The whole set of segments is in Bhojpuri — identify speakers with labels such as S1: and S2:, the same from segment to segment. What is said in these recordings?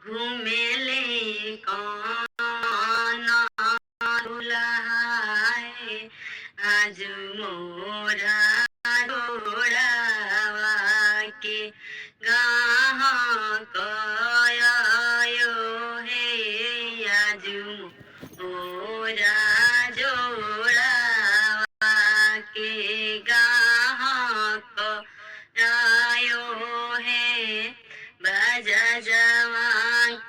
S1: घूमेले कौन दुल्हाए आज मोरा घोड़ावा के गाह कयो हे आज मोरा जोड़ावा के गाह कयो हे बाजा जवा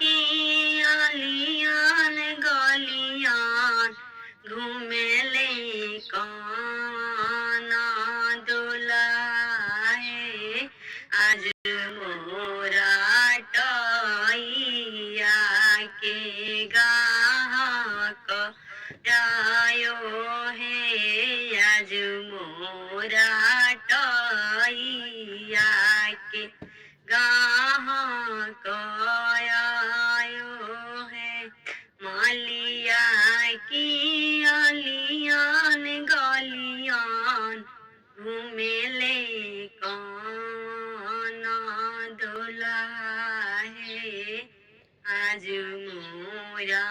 S1: की अलियान गलियान घूमेले कौन दुलाए आज मोरा टैया के गाहक आयो हे आज मोरा टैया के गाहक आयो है मालिया की अलियान गलियान घूमेले कौन दुल्हाए आज मोरा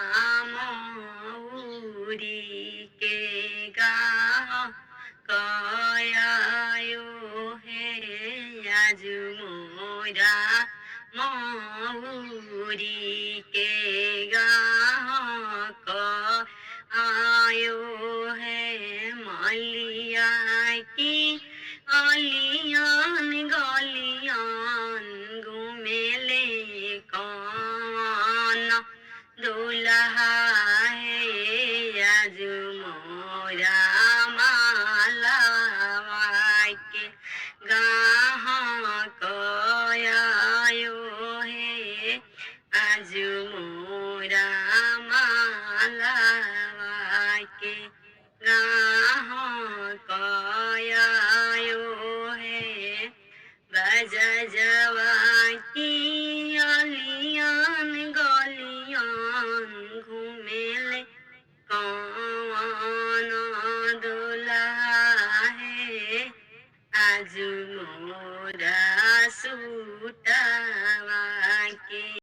S1: मौरी के गाहक आयो है आज मोरा मौरी के गाहक आयो है मालिया की अलियान गलियान घूमेले कौन दुल्हा है आज मोरा मालावा के गाहक आयो है आज मोरा मालावा के गाहक आयो है बाजा जवा की अलियान गलियान घूमेले कौन दुल्हा है आज मोरा सूटावा के